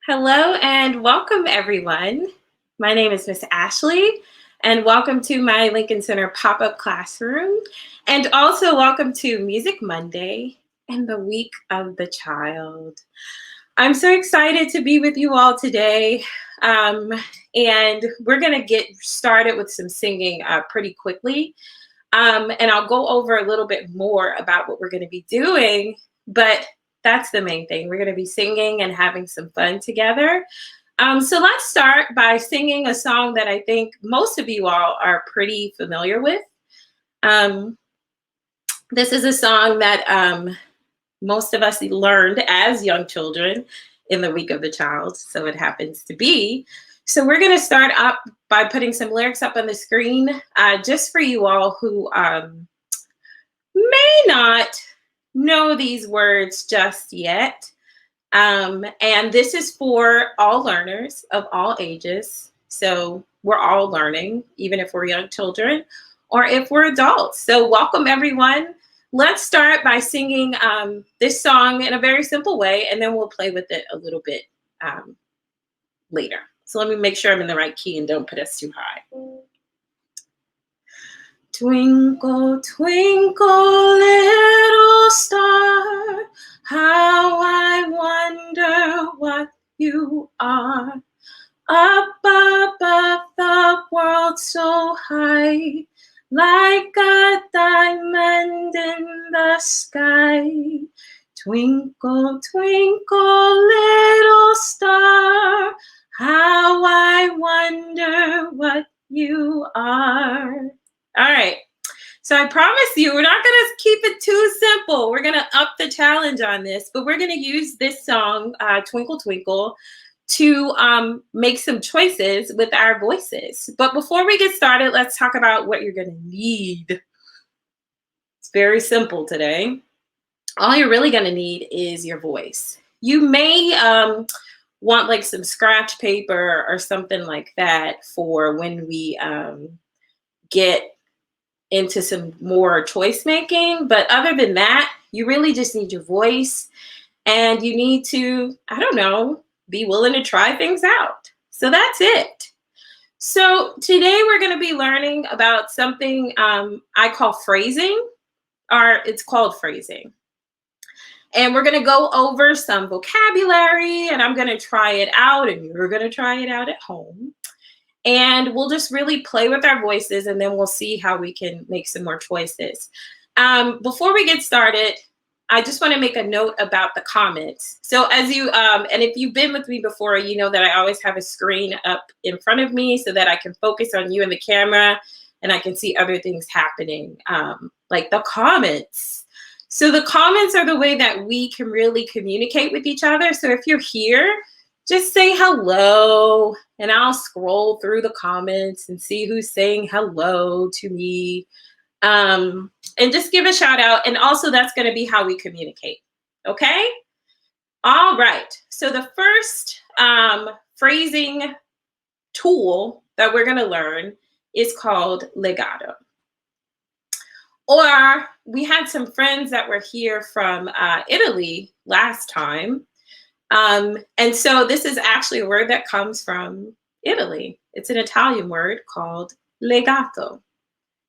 Hello and welcome, everyone. My name is Miss Ashley, and welcome to my Lincoln Center pop-up classroom, and also welcome to Music Monday and the Week of the Child. I'm so excited to be with you all today, and we're going to get started with some singing pretty quickly, and I'll go over a little bit more about what we're going to be doing, but that's the main thing. We're going to be singing and having some fun together. So let's start by singing a song that I think most of you all are pretty familiar with. Um, this is a song that most of us learned as young children in the Week of the Child, so it happens to be. So we're going to start up by putting some lyrics up on the screen just for you all who may not know these words just yet. And this is for all learners of all ages. So we're all learning, even if we're young children or if we're adults. So welcome, everyone. Let's start by singing this song in a very simple way, and then we'll play with it a little bit later. So let me make sure I'm in the right key and don't put us too high. Twinkle, twinkle, little star, how I wonder what you are. Up above the world so high, like a diamond in the sky. Twinkle, twinkle, little star, how I wonder what you are. All right. So I promise you, we're not going to keep it too simple. We're going to up the challenge on this, but we're going to use this song, Twinkle, Twinkle, to make some choices with our voices. But before we get started, let's talk about what you're going to need. It's very simple today. All you're really going to need is your voice. You may want like some scratch paper or something like that for when we get into some more choice making. But other than that, you really just need your voice, and you need to, I don't know, be willing to try things out. So that's it. So today we're going to be learning about something I call phrasing, or it's called phrasing. And we're going to go over some vocabulary, and I'm going to try it out, and you're going to try it out at home. And we'll just really play with our voices, and then we'll see how we can make some more choices. Before we get started, I just want to make a note about the comments. So as you, and if you've been with me before, you know that I always have a screen up in front of me so that I can focus on you and the camera, and I can see other things happening, like the comments. So the comments are the way that we can really communicate with each other. So if you're here, just say hello, and I'll scroll through the comments and see who's saying hello to me, and just give a shout out. And also that's going to be how we communicate. Okay. All right. So the first phrasing tool that we're going to learn is called legato. Or we had some friends that were here from Italy last time. And so this is actually a word that comes from Italy. It's an Italian word called legato.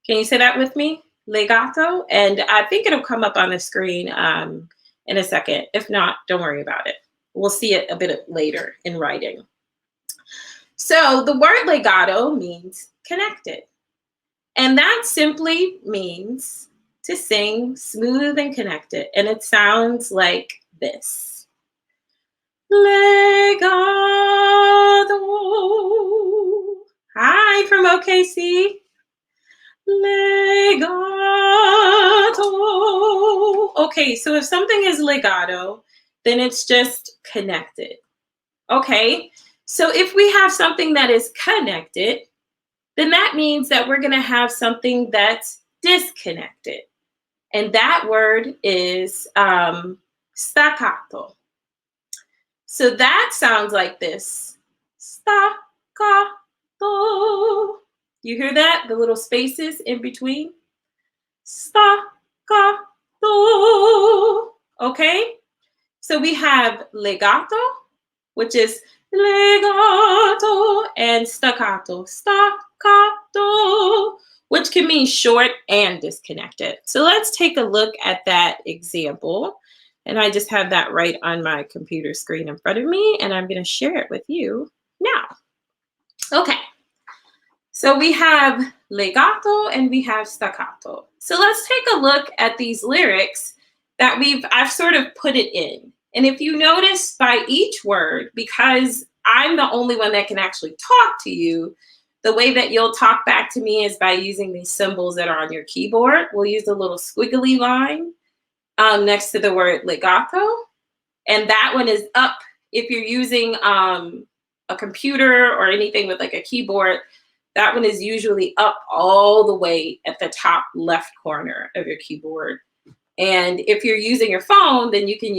Can you say that with me? Legato. And I think it'll come up on the screen in a second. If not, don't worry about it. We'll see it a bit later in writing. So the word legato means connected. And that simply means to sing smooth and connected. And it sounds like this. Legato. Hi from OKC. Legato. Okay, so if something is legato, then it's just connected. Okay, so if we have something that is connected, then that means that we're going to have something that's disconnected. And that word is staccato. So that sounds like this. Staccato. You hear that? The little spaces in between. Staccato. Okay? So we have legato which is legato, and staccato, staccato, which can mean short and disconnected. So let's take a look at that example. And I just have that right on my computer screen in front of me, and I'm going to share it with you now. Okay. So we have legato and we have staccato. So let's take a look at these lyrics that I've sort of put it in. And if you notice by each word, because I'm the only one that can actually talk to you, the way that you'll talk back to me is by using these symbols that are on your keyboard. We'll use a little squiggly line next to the word legato. And that one is up. If you're using a computer or anything with like a keyboard, that one is usually up all the way at the top left corner of your keyboard. And if you're using your phone, then you can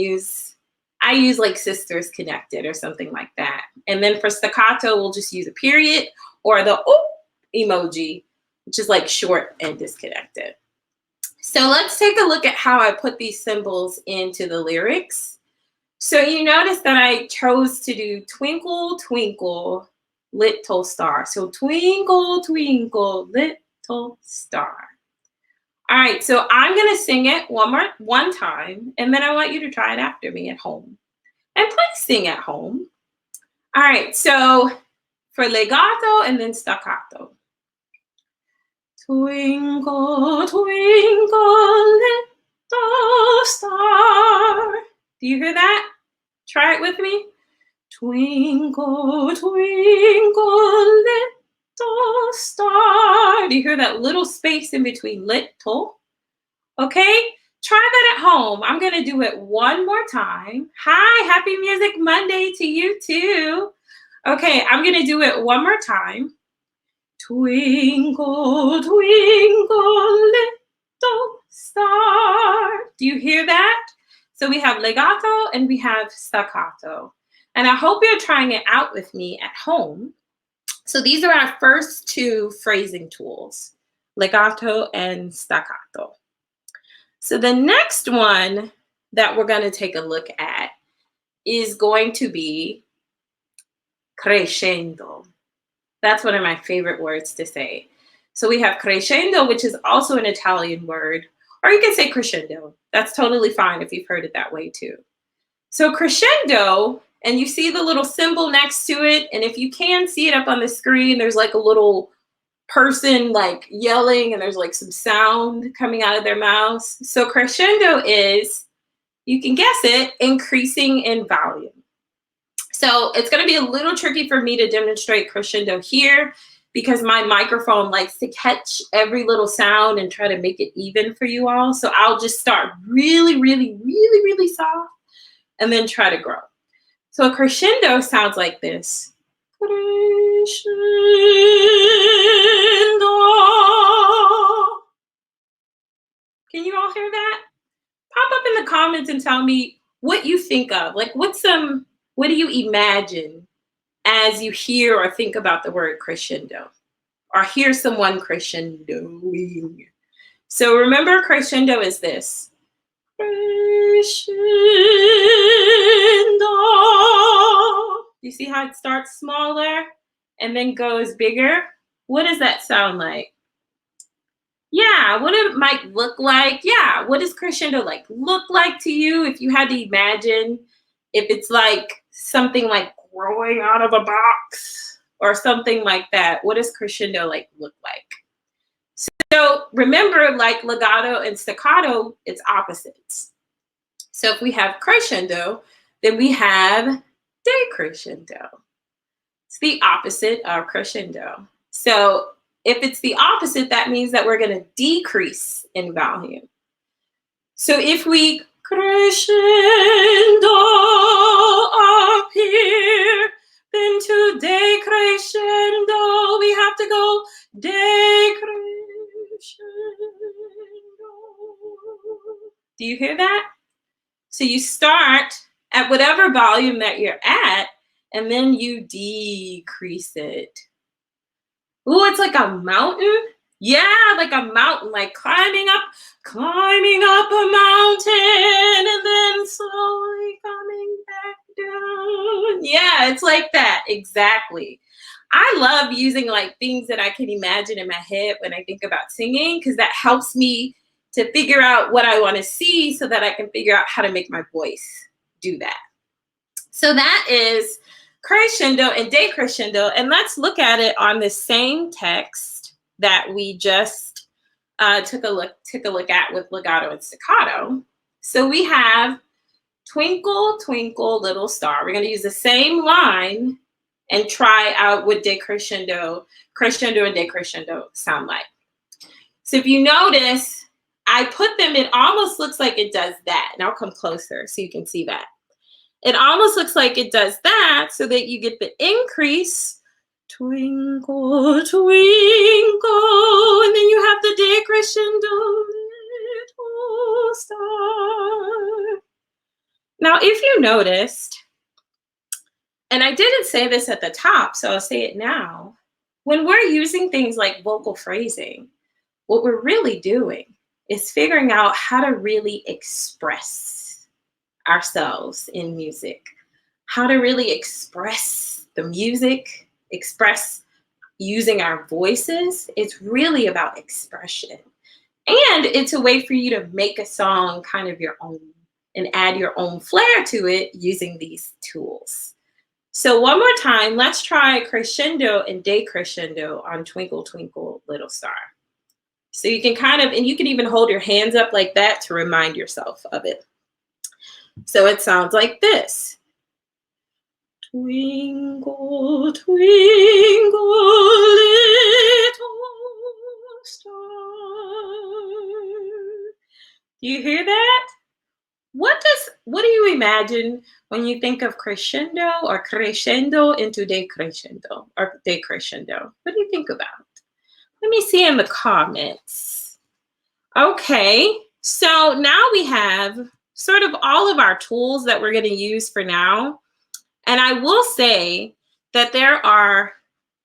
I use like Sisters Connected or something like that. And then for staccato, we'll just use a period or the emoji, which is like short and disconnected. So let's take a look at how I put these symbols into the lyrics. So you notice that I chose to do twinkle, twinkle, little star. So twinkle, twinkle, little star. All right, so I'm gonna sing it one time, and then I want you to try it after me at home. And please sing at home. All right, so for legato and then staccato. Twinkle, twinkle, little star. Do you hear that? Try it with me. Twinkle, twinkle, little star. Do you hear that little space in between little? Okay, try that at home. I'm going to do it one more time. Hi, happy Music Monday to you too. Okay, I'm going to do it one more time. Twinkle, twinkle, little star. Do you hear that? So we have legato and we have staccato. And I hope you're trying it out with me at home. So these are our first two phrasing tools, legato and staccato. So the next one that we're going to take a look at is going to be crescendo. That's one of my favorite words to say. So we have crescendo, which is also an Italian word, or you can say crescendo. That's totally fine if you've heard it that way too. So crescendo, and you see the little symbol next to it, and if you can see it up on the screen, there's like a little person like yelling, and there's like some sound coming out of their mouths. So crescendo is, you can guess it, increasing in volume. So it's going to be a little tricky for me to demonstrate crescendo here because my microphone likes to catch every little sound and try to make it even for you all. So I'll just start really, really, really, really soft and then try to grow. So a crescendo sounds like this. Crescendo. Can you all hear that? Pop up in the comments and tell me what you think of. Like what do you imagine as you hear or think about the word crescendo or hear someone crescendoing? So remember, crescendo is this. Crescendo. You see how it starts smaller and then goes bigger? What does that sound like? Yeah, what it might look like. Yeah, what does crescendo like look like to you if you had to imagine? If it's like something like growing out of a box or something like that, what does crescendo like look like? So remember, like legato and staccato, it's opposites. So if we have crescendo, then we have decrescendo. It's the opposite of crescendo. So if it's the opposite, that means that we're going to decrease in volume. So if we crescendo up here, then to decrescendo, we have to go decrescendo. Do you hear that? So you start at whatever volume that you're at, and then you decrease it. Ooh, it's like a mountain. Yeah, like a mountain, like climbing up a mountain and then slowly coming back down. Yeah, it's like that. Exactly. I love using like things that I can imagine in my head when I think about singing because that helps me to figure out what I want to see so that I can figure out how to make my voice do that. So that is crescendo and decrescendo. And let's look at it on the same text that we just took a look at with legato and staccato. So we have Twinkle, twinkle, little star. We're going to use the same line and try out what decrescendo, crescendo, and decrescendo sound like. So if you notice, I put them, it almost looks like it does that. And I'll come closer so you can see that. It almost looks like it does that so that you get the increase. Twinkle, twinkle, and then you have the decrescendo, little star. Now, if you noticed, and I didn't say this at the top, so I'll say it now, when we're using things like vocal phrasing, what we're really doing is figuring out how to really express ourselves in music, how to really express the music, express using our voices. It's really about expression. And it's a way for you to make a song kind of your own and add your own flair to it using these tools. So one more time, let's try crescendo and decrescendo on Twinkle, Twinkle, Little Star. So you can kind of, and you can even hold your hands up like that to remind yourself of it. So it sounds like this. Twinkle, twinkle, little star. Do you hear that? What do you imagine when you think of crescendo or crescendo into decrescendo or decrescendo? What do you think about? Let me see in the comments. Okay, so now we have sort of all of our tools that we're going to use for now. And I will say that there are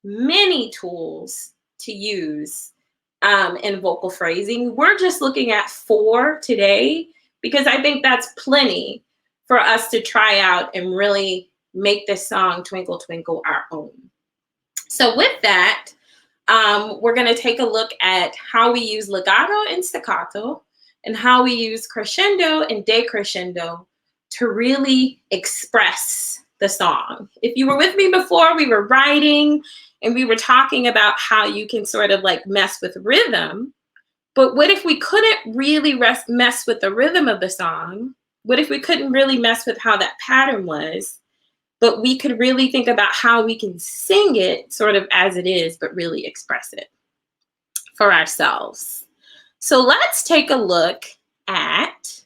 many tools to use in vocal phrasing. We're just looking at 4 today because I think that's plenty for us to try out and really make this song Twinkle Twinkle our own. So with that, we're going to take a look at how we use legato and staccato and how we use crescendo and decrescendo to really express the song. If you were with me before, we were writing and we were talking about how you can sort of like mess with rhythm. But what if we couldn't really mess with the rhythm of the song? What if we couldn't really mess with how that pattern was? But we could really think about how we can sing it sort of as it is, but really express it for ourselves. So let's take a look at,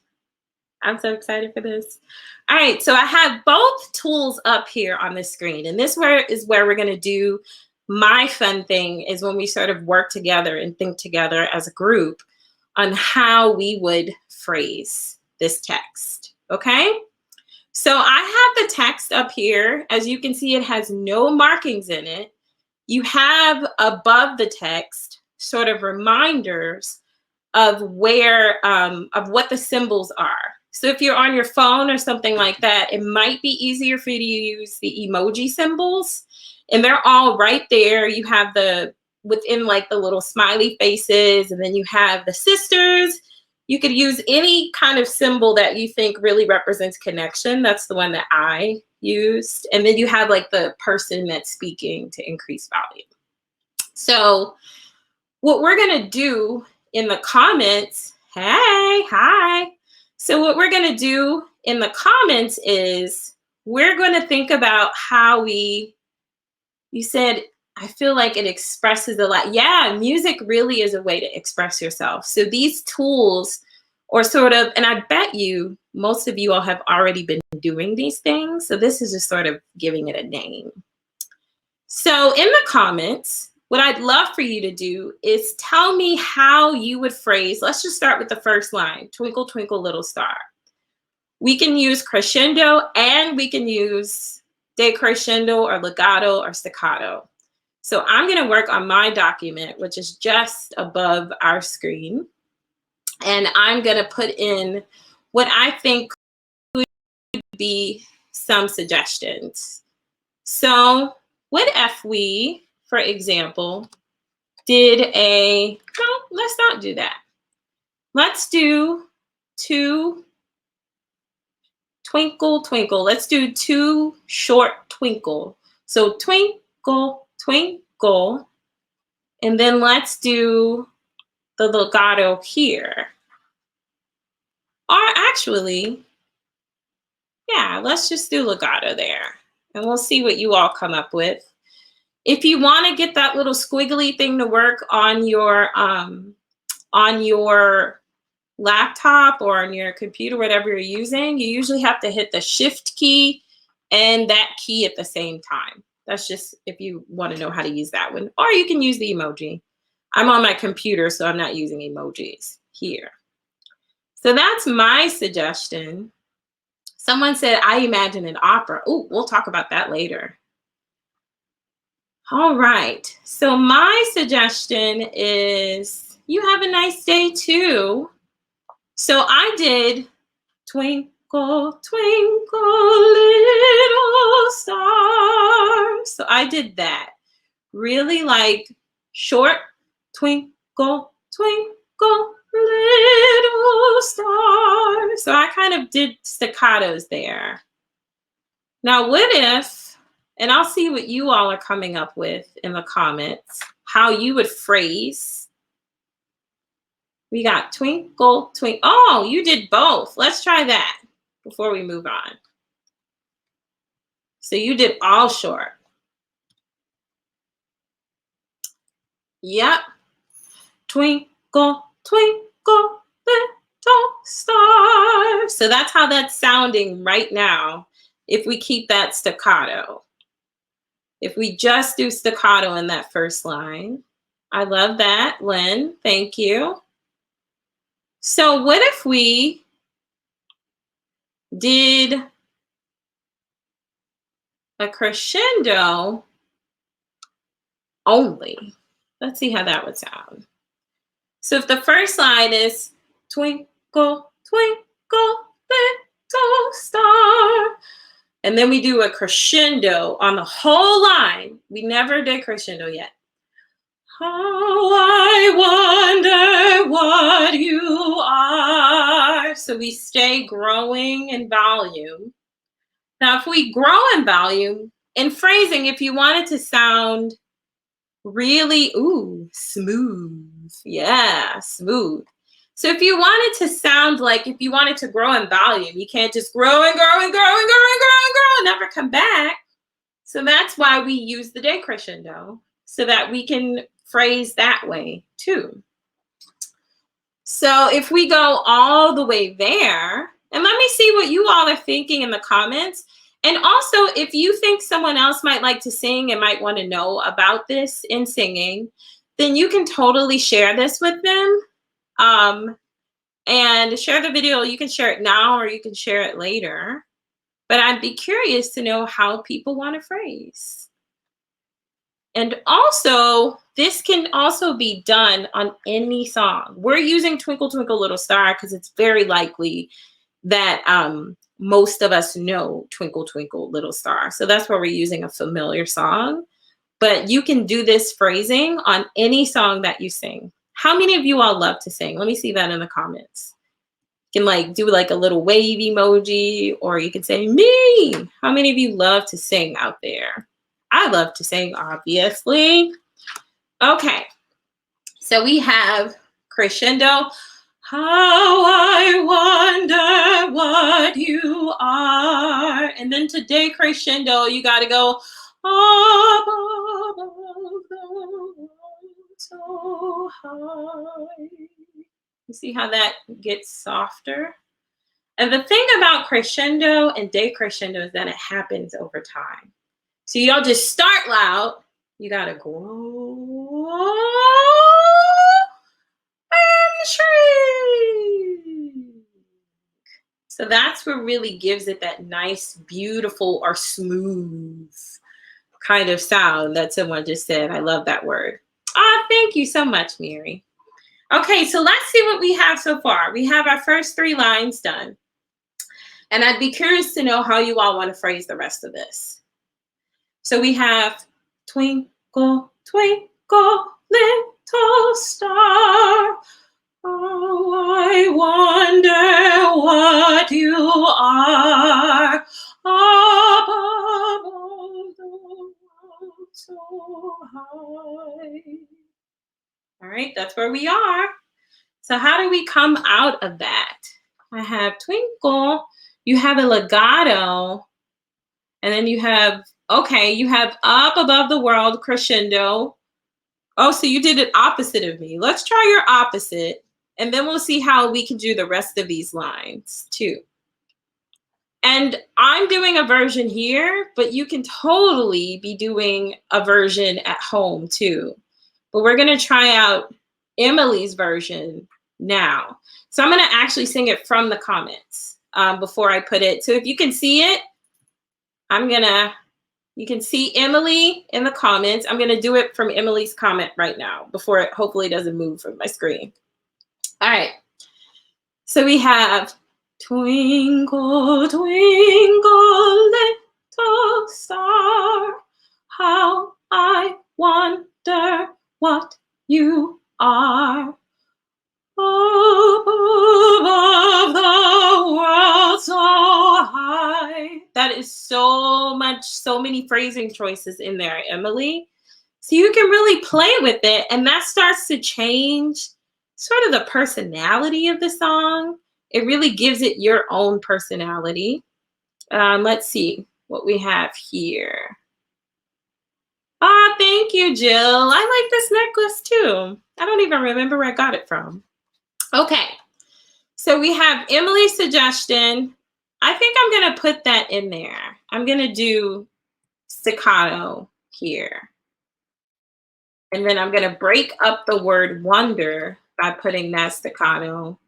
I'm so excited for this. All right, so I have both tools up here on the screen, and this is where we're gonna do my fun thing is when we sort of work together and think together as a group on how we would phrase this text, okay? So I have the text up here. As you can see, it has no markings in it. You have above the text sort of reminders of where, of what the symbols are. So if you're on your phone or something like that, it might be easier for you to use the emoji symbols. And they're all right there. You have within like the little smiley faces, and then you have the sisters. You could use any kind of symbol that you think really represents connection. That's the one that I used. And then you have like the person that's speaking to increase volume. So what we're gonna do in the comments, hi. So what we're gonna do in the comments is we're gonna think about how you said, I feel like it expresses a lot. Yeah, music really is a way to express yourself. So these tools or sort of, and I bet you, most of you all have already been doing these things. So this is just sort of giving it a name. So in the comments, what I'd love for you to do is tell me how you would phrase, let's just start with the first line, Twinkle, Twinkle, Little Star. We can use crescendo and we can use decrescendo or legato or staccato. So I'm going to work on my document, which is just above our screen. And I'm going to put in what I think could be some suggestions. So what if we, for example, did no, let's not do that. Let's do two twinkle, twinkle. Let's do two short twinkle. So twinkle, twinkle. And then let's do the legato here. Or actually, yeah, let's just do legato there. And we'll see what you all come up with. If you want to get that little squiggly thing to work on your laptop or on your computer, whatever you're using, you usually have to hit the shift key and that key at the same time. That's just if you want to know how to use that one. Or you can use the emoji. I'm on my computer, so I'm not using emojis here. So that's my suggestion. Someone said, I imagine an opera. Oh, we'll talk about that later. All right. So my suggestion is you have a nice day too. So I did Twinkle, Twinkle, Little Star. So I did that. Really like short, twinkle, twinkle, little star. So I kind of did staccatos there. Now, what if, and I'll see what you all are coming up with in the comments, how you would phrase. We got twinkle, twinkle. Oh, you did both. Let's try that before we move on. So you did all short. Yep. Twinkle, twinkle, little star. So that's how that's sounding right now if we keep that staccato. If we just do staccato in that first line. I love that, Lynn. Thank you. So what if we did a crescendo only? Let's see how that would sound. So if the first line is twinkle, twinkle, little star, and then we do a crescendo on the whole line. We never did crescendo yet. How I wonder what you are. So we stay growing in volume. Now, if we grow in volume, in phrasing, if you want it to sound really, smooth. Yeah, smooth. So if you want it to sound like, if you want it to grow in volume, you can't just grow and grow and grow and grow and grow and grow and never come back. So that's why we use the decrescendo, so that we can phrase that way too. So if we go all the way there, and let me see what you all are thinking in the comments. And also, if you think someone else might like to sing and might want to know about this in singing, then you can totally share this with them. And share the video. You can share it now or you can share it later. But I'd be curious to know how people want to phrase. And also, this can also be done on any song. We're using Twinkle, Twinkle, Little Star because it's very likely that most of us know Twinkle, Twinkle, Little Star. So that's why we're using a familiar song. But you can do this phrasing on any song that you sing. How many of you all love to sing? Let me see that in the comments. You can like do like a little wave emoji, or you can say me. How many of you love to sing out there? I love to sing, obviously. Okay, so we have crescendo. How I wonder what you are. And then to decrescendo, you got to go up above the world so high. You see how that gets softer? And the thing about crescendo and decrescendo is that it happens over time. So you don't just start loud. You got to grow and shrink. So that's what really gives it that nice, beautiful, or smooth kind of sound that someone just said. I love that word. Thank you so much, Mary. Okay, so let's see what we have so far. We have our first 3 lines done. And I'd be curious to know how you all want to phrase the rest of this. So we have twinkle, twinkle, little star. Oh, I wonder what you are above the world so high. All right, that's where we are. So how do we come out of that? I have twinkle, you have a legato, and then you have, okay, you have up above the world, crescendo. Oh, so you did it opposite of me. Let's try your opposite, and then we'll see how we can do the rest of these lines too. And I'm doing a version here, but you can totally be doing a version at home too. But we're gonna try out Emily's version now. So I'm gonna actually sing it from the comments before I put it. So if you can see it, you can see Emily in the comments. I'm gonna do it from Emily's comment right now before it hopefully doesn't move from my screen. All right, so we have twinkle, twinkle, little star, how I wonder what you are. Above the world so high. That is so many phrasing choices in there, Emily. So you can really play with it, and that starts to change sort of the personality of the song. It really gives it your own personality. Let's see what we have here. Ah, thank you, Jill. I like this necklace too. I don't even remember where I got it from. Okay, so we have Emily's suggestion. I think I'm gonna put that in there. I'm gonna do staccato here. And then I'm gonna break up the word wonder by putting that staccato.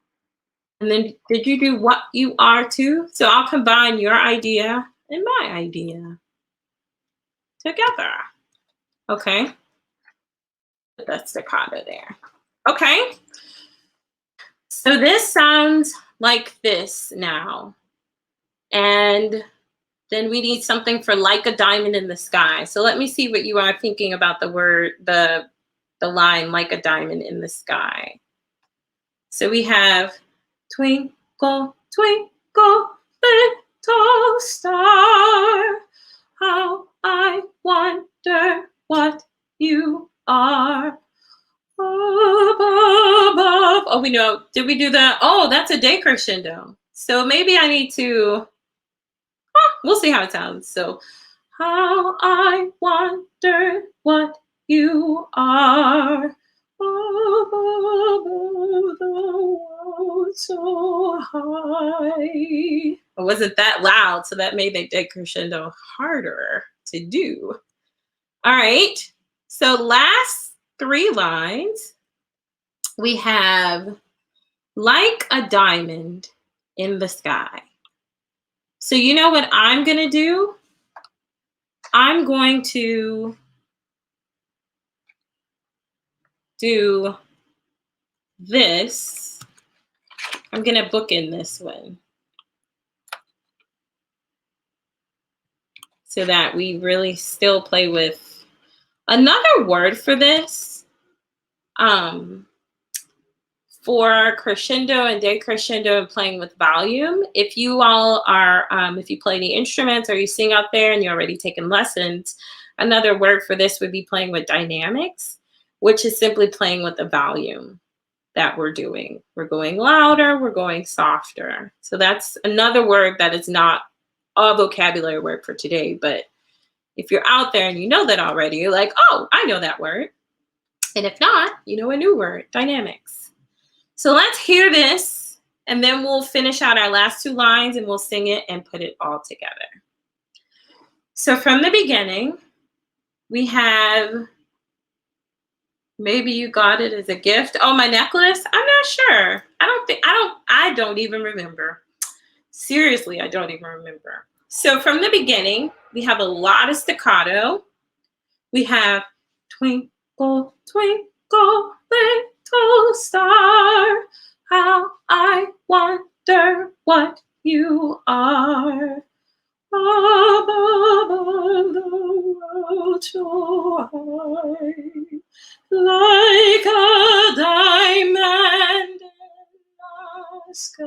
And then did you do what you are too? So I'll combine your idea and my idea together. Okay, put that staccato there. Okay, so this sounds like this now. And then we need something for like a diamond in the sky. So let me see what you are thinking about the word, the line like a diamond in the sky. So we have twinkle, twinkle, little star, how I wonder what you are. Above. Oh, we know. Did we do that? Oh, that's a decrescendo. So maybe I need to, we'll see how it sounds. So, how I wonder what you are above the world so high. It wasn't that loud, so that made the decrescendo harder to do. All right. So last 3 lines, we have like a diamond in the sky. So you know what I'm going to do? I'm going to do this. I'm going to book in this one so that we really still play with another word for this. For crescendo and decrescendo and playing with volume. If you all are, if you play any instruments or you sing out there and you're already taking lessons, another word for this would be playing with dynamics, which is simply playing with the volume that we're doing. We're going louder, we're going softer. So that's another word that is not a vocabulary word for today, but if you're out there and you know that already, you're like, oh, I know that word. And if not, you know a new word, dynamics. So let's hear this, and then we'll finish out our last 2 lines and we'll sing it and put it all together. So from the beginning, we have, maybe you got it as a gift. Oh, my necklace? I'm not sure. I don't even remember. Seriously, I don't even remember. So from the beginning, we have a lot of staccato. We have twinkle, twinkle, little star, how I wonder what you are above the world so high, like a diamond in the sky.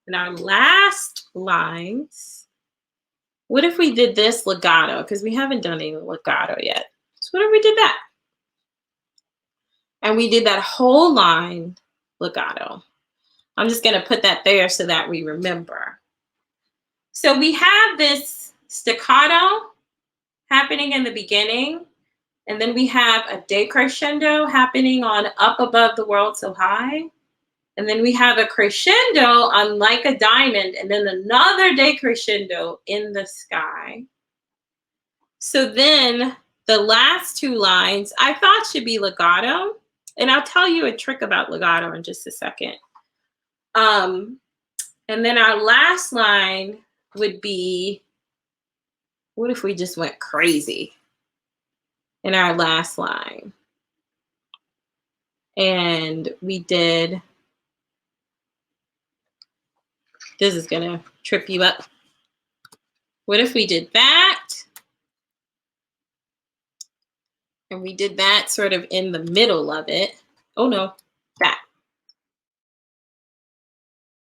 And our last lines, what if we did this legato? Because we haven't done any legato yet. So what if we did that? And we did that whole line legato. I'm just going to put that there so that we remember. So we have this staccato happening in the beginning, and then we have a decrescendo happening on up above the world so high. And then we have a crescendo on like a diamond, and then another decrescendo in the sky. So then the last two lines I thought should be legato. And I'll tell you a trick about legato in just a second. And then our last line would be, what if we just went crazy in our last line? And we did, this is gonna trip you up. What if we did that? And we did that sort of in the middle of it. Oh no, that.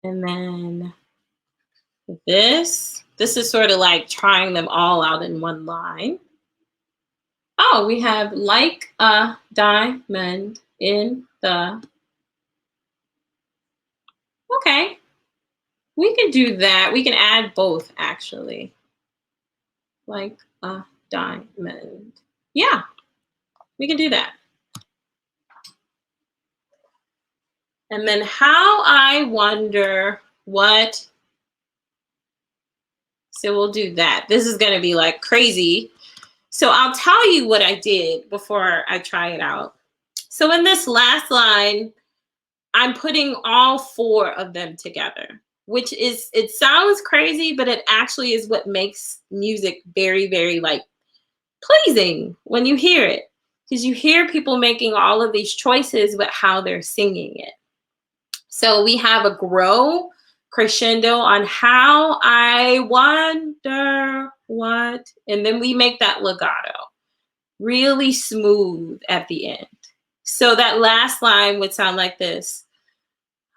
And then this is sort of like trying them all out in one line. Oh, we have like a diamond in the, okay. We can do that. We can add both actually. Like a diamond. Yeah, we can do that. And then how I wonder what, so we'll do that. This is going to be like crazy. So I'll tell you what I did before I try it out. So in this last line, I'm putting all four of them together, which is, it sounds crazy, but it actually is what makes music very, very like pleasing when you hear it, because you hear people making all of these choices with how they're singing it. So we have a grow crescendo on how I wonder what, and then we make that legato really smooth at the end. So that last line would sound like this.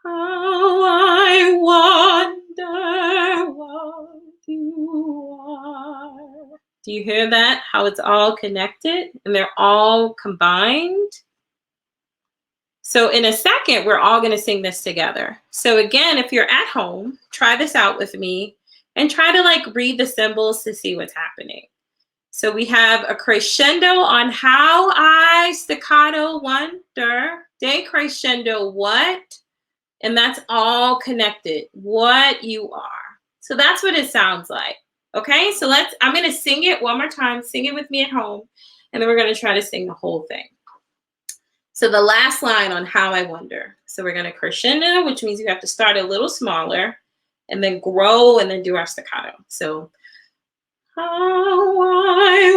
How I wonder what you are. Do you hear that? How it's all connected and they're all combined? So in a second, we're all going to sing this together. So again, if you're at home, try this out with me and try to like read the symbols to see what's happening. So we have a crescendo on how I staccato wonder, decrescendo what, and that's all connected, what you are. So that's what it sounds like. Okay, so I'm going to sing it one more time. Sing it with me at home, and then we're going to try to sing the whole thing. So the last line on how I wonder. So we're going to crescendo, which means you have to start a little smaller and then grow and then do our staccato. So how I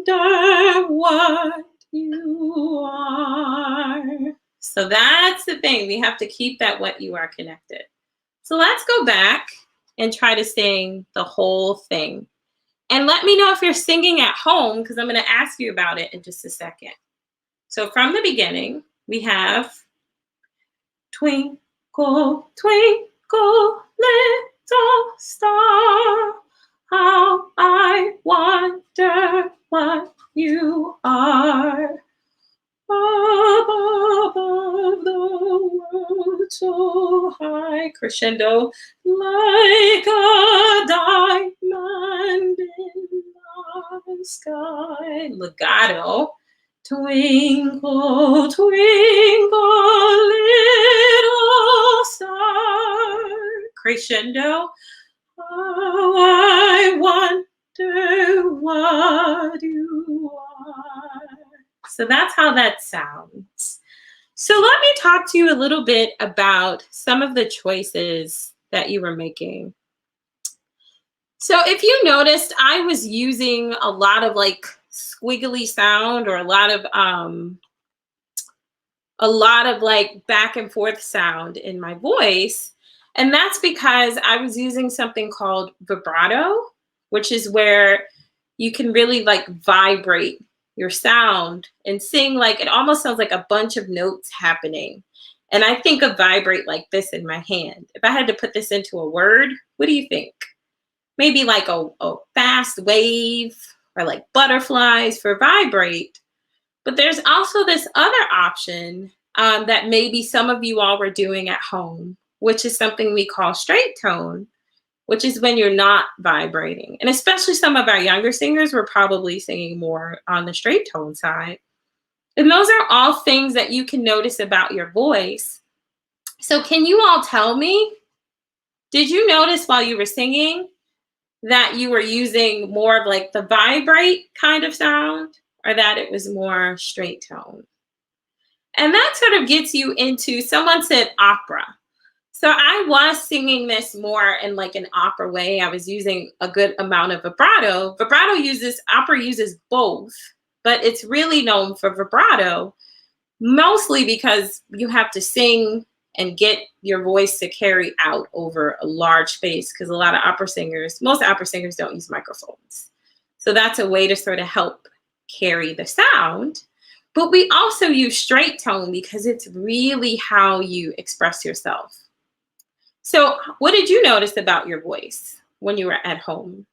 wonder what you are. So that's the thing. We have to keep that what you are connected. So let's go back and try to sing the whole thing. And let me know if you're singing at home, because I'm going to ask you about it in just a second. So from the beginning, we have twinkle, twinkle, little star, how I wonder what you are. Above the world so high, crescendo, like a diamond in the sky. Legato, twinkle, twinkle, little star. Crescendo, how I wonder what you are. So that's how that sounds. So let me talk to you a little bit about some of the choices that you were making. So if you noticed, I was using a lot of like squiggly sound, or a lot of like back and forth sound in my voice. And that's because I was using something called vibrato, which is where you can really like vibrate your sound and sing like it almost sounds like a bunch of notes happening. And I think of vibrate like this in my hand. If I had to put this into a word, what do you think? Maybe like a fast wave or like butterflies for vibrate. But there's also this other option that maybe some of you all were doing at home, which is something we call straight tone, which is when you're not vibrating. And especially some of our younger singers were probably singing more on the straight tone side. And those are all things that you can notice about your voice. So can you all tell me, did you notice while you were singing that you were using more of like the vibrate kind of sound or that it was more straight tone? And that sort of gets you into, someone said opera. So I was singing this more in like an opera way. I was using a good amount of vibrato. Opera uses both, but it's really known for vibrato, mostly because you have to sing and get your voice to carry out over a large space, because most opera singers don't use microphones. So that's a way to sort of help carry the sound. But we also use straight tone because it's really how you express yourself. So what did you notice about your voice when you were at home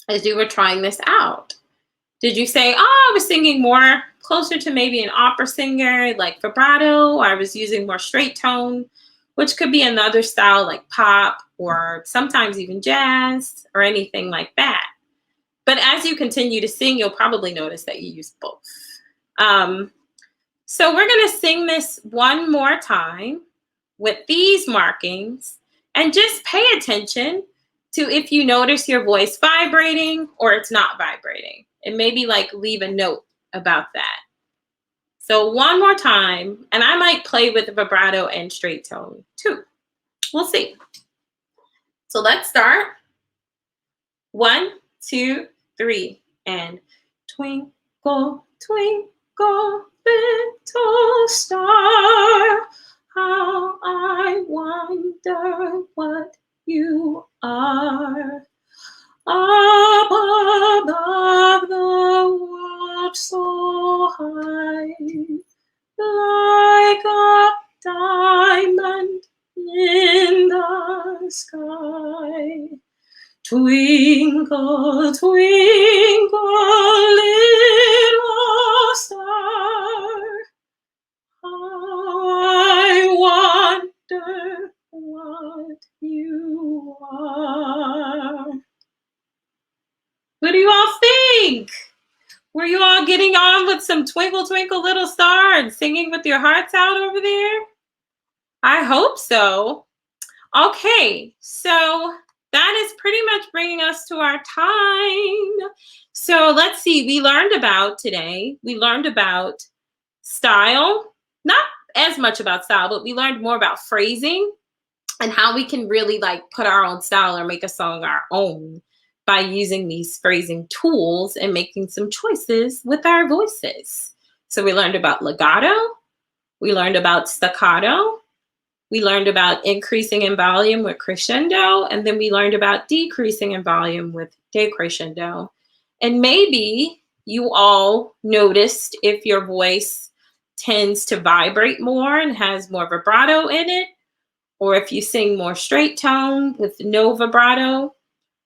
as you were trying this out? Did you say, oh, I was singing more closer to maybe an opera singer like vibrato, or I was using more straight tone, which could be another style like pop or sometimes even jazz or anything like that? But as you continue to sing, you'll probably notice that you use both. So we're going to sing this one more time with these markings, and just pay attention to if you notice your voice vibrating or it's not vibrating, and maybe like leave a note about that. So one more time, and I might play with the vibrato and straight tone too. We'll see. So let's start. 1, 2, 3, and twinkle, twinkle, little star, how I wonder what you are. Up above the world so high, like a diamond in the sky. Twinkle, twinkle, little star, I wonder what you are. What do you all think? Were you all getting on with some Twinkle, Twinkle, Little Star and singing with your hearts out over there? I hope so. Okay, so that is pretty much bringing us to our time. So let's see, we learned about style, not as much about style, but we learned more about phrasing and how we can really like put our own style or make a song our own by using these phrasing tools and making some choices with our voices. So we learned about legato, we learned about staccato, we learned about increasing in volume with crescendo, and then we learned about decreasing in volume with decrescendo. And maybe you all noticed if your voice tends to vibrate more and has more vibrato in it, or if you sing more straight tone with no vibrato,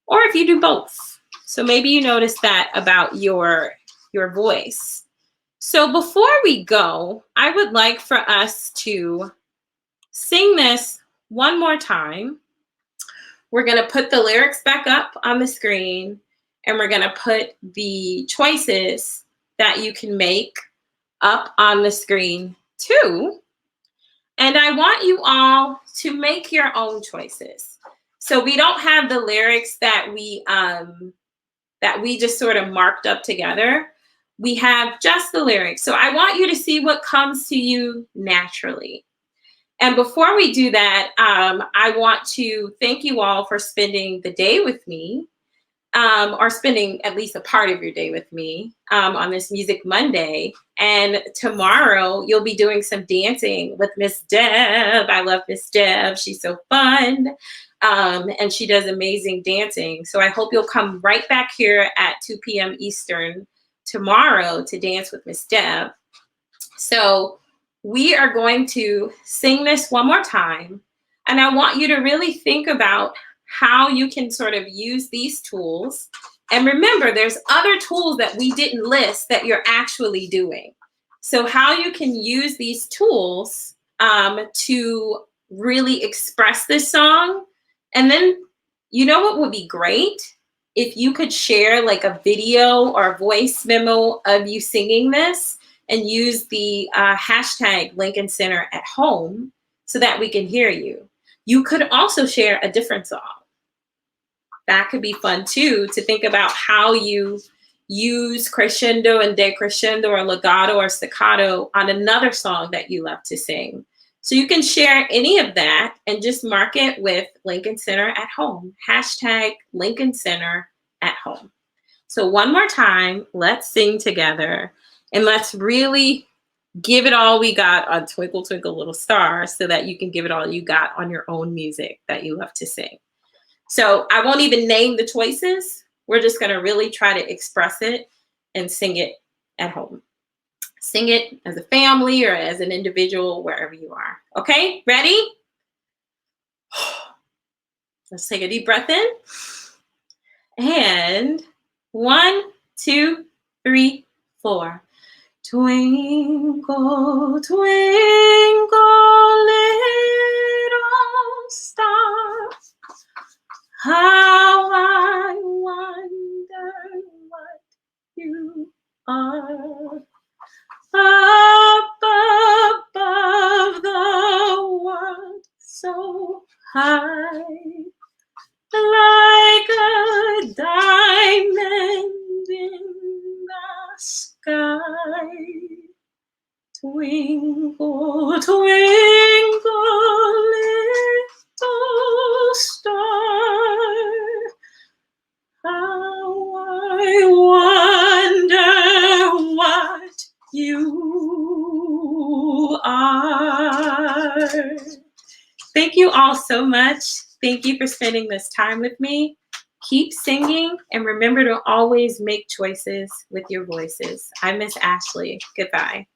or if you do both. So maybe you notice that about your voice. So before we go, I would like for us to sing this one more time. We're going to put the lyrics back up on the screen, and we're going to put the choices that you can make up on the screen too. And I want you all to make your own choices. So we don't have the lyrics that we just sort of marked up together. We have just the lyrics. So I want you to see what comes to you naturally. And before we do that, I want to thank you all for spending the day with me. or spending at least a part of your day with me on this Music Monday. And tomorrow you'll be doing some dancing with Miss Deb. I love Miss Deb. She's so fun. And she does amazing dancing. So I hope you'll come right back here at 2 p.m. Eastern tomorrow to dance with Miss Deb. So we are going to sing this one more time. And I want you to really think about how you can sort of use these tools. And remember, there's other tools that we didn't list that you're actually doing. So how you can use these tools to really express this song. And then, you know what would be great? If you could share like a video or a voice memo of you singing this and use the hashtag Lincoln Center at home so that we can hear you. You could also share a different song. That could be fun too, to think about how you use crescendo and decrescendo or legato or staccato on another song that you love to sing. So you can share any of that and just mark it with Lincoln Center at home, hashtag Lincoln Center at home. So one more time, let's sing together and let's really give it all we got on Twinkle, Twinkle, Little Star so that you can give it all you got on your own music that you love to sing. So I won't even name the choices. We're just going to really try to express it and sing it at home. Sing it as a family or as an individual, wherever you are. Okay, ready? Let's take a deep breath in. And 1, 2, 3, 4. Twinkle, twinkle, little star, how I wonder what you are. Up above the world so high, like a diamond in the sky. Twinkle, twinkle, little star, how I wonder what you are. Thank you all so much. Thank you for spending this time with me. Keep singing and remember to always make choices with your voices. I'm Miss Ashley. Goodbye.